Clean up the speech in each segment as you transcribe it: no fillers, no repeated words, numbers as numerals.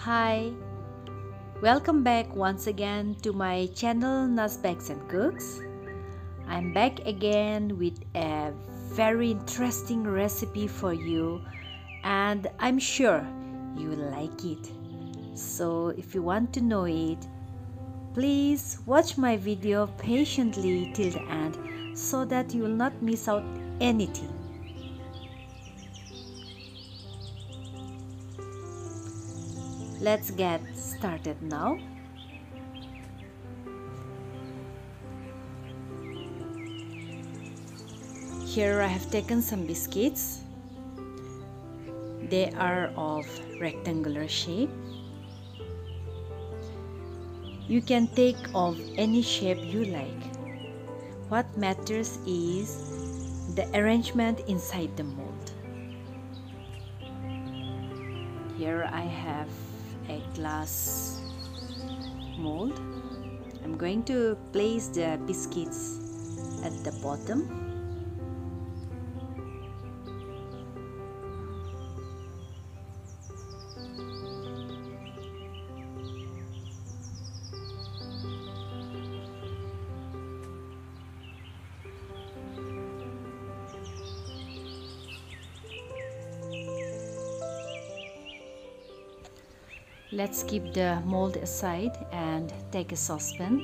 Hi, welcome back once again to my channel Nas Bakes and Cooks. I'm back again with a very interesting recipe for you and I'm sure you will like it. So if you want to know it, please watch my video patiently till the end so that you will not miss out anything. Let's get started now. Here I have taken some biscuits. They are of rectangular shape. You can take of any shape you like. What matters is the arrangement inside the mold. Here I have a glass mold. I'm going to place the biscuits at the bottom. Let's keep the mold aside and take a saucepan.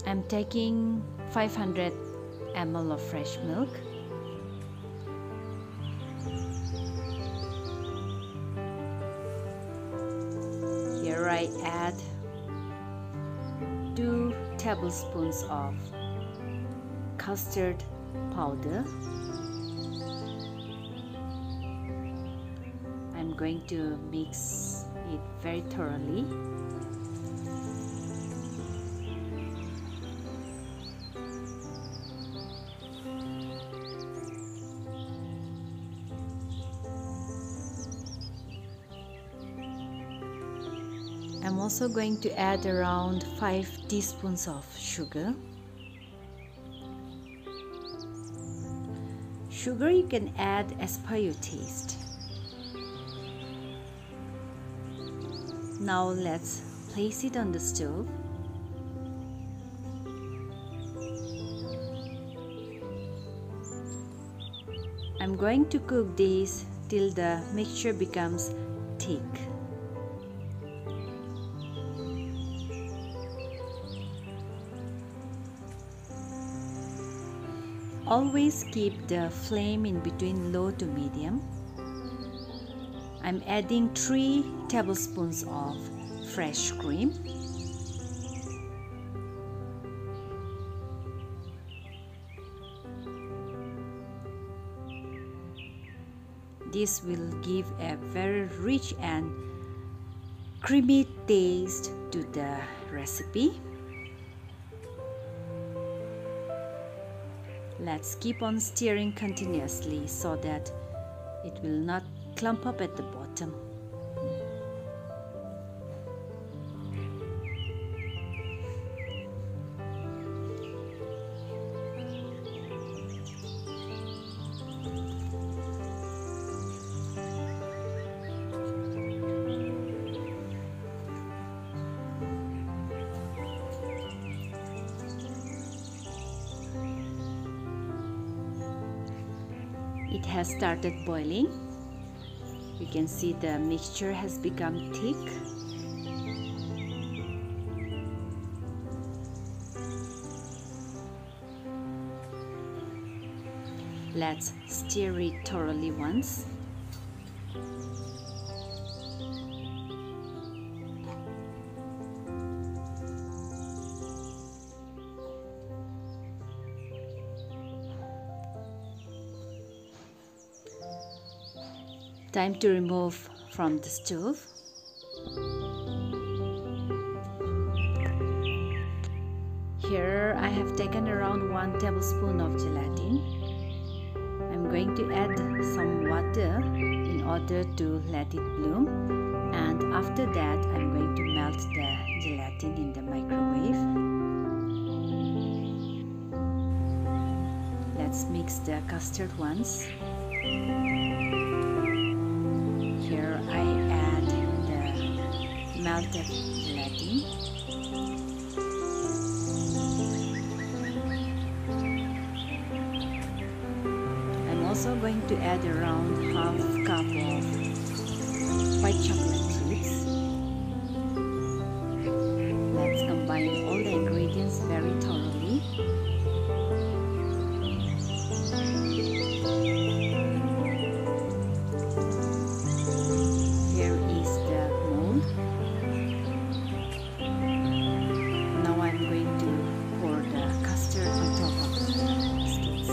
I'm taking 500 ml of fresh milk. Here I add 2 tablespoons of custard powder. I'm going to mix it very thoroughly. I'm also going to add around 5 teaspoons of sugar. Sugar you can add as per your taste. Now let's place it on the stove. I'm going to cook this till the mixture becomes thick. Always keep the flame in between low to medium. I'm adding 3 tablespoons of fresh cream. This will give a very rich and creamy taste to the recipe. Let's keep on stirring continuously so that it will not clump up at the bottom. It has started boiling. You can see the mixture has become thick. Let's stir it thoroughly once. Time to remove from the stove. Here I have taken around 1 tablespoon of gelatin. I'm going to add some water in order to let it bloom, and after that I'm going to melt the gelatin in the microwave. Let's mix the custard once. Here I add the melted gelatin. I'm also going to add around half cup of white chocolate chips. Let's combine all the ingredients very thoroughly. Here is the mold. Now I'm going to pour the custard on top of the biscuits.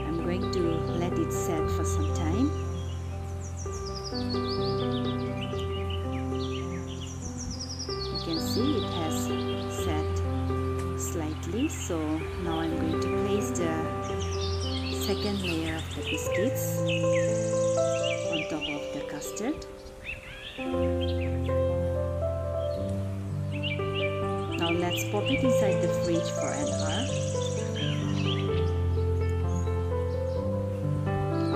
I'm going to let it set for some time. You can see it has set slightly, so now I'm going to place the second layer of the biscuits on top of the custard. Now let's pop it inside the fridge for an hour.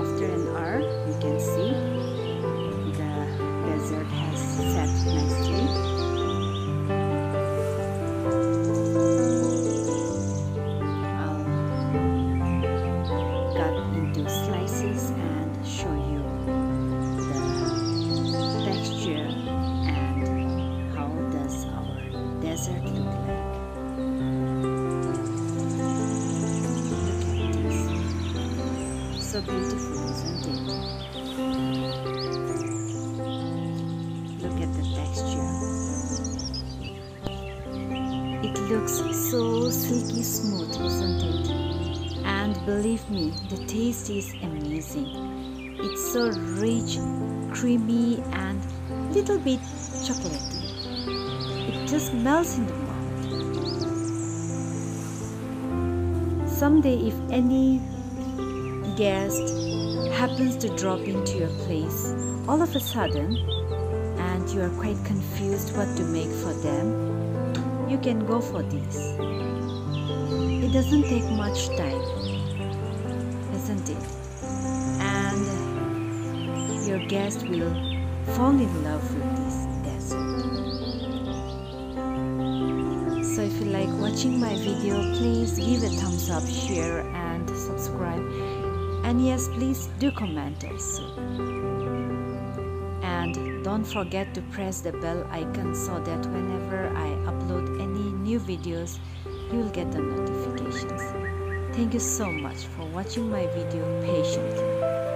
After an hour, you can see the dessert has set nicely. Slices and show you the texture and how does our dessert look like. Look at this. So beautiful, isn't it? Look at the texture. It looks so silky smooth, isn't it? And believe me, the taste is amazing. It's so rich, creamy and little bit chocolatey. It just melts in the mouth. Someday if any guest happens to drop into your place all of a sudden and you are quite confused what to make for them, you can go for this. It doesn't take much time, isn't it? And your guest will fall in love with this dessert. So if you like watching my video, please give a thumbs up, share and subscribe. And yes, please do comment also. And don't forget to press the bell icon so that whenever I upload any new videos, you will get the notifications. Thank you so much for watching my video patiently.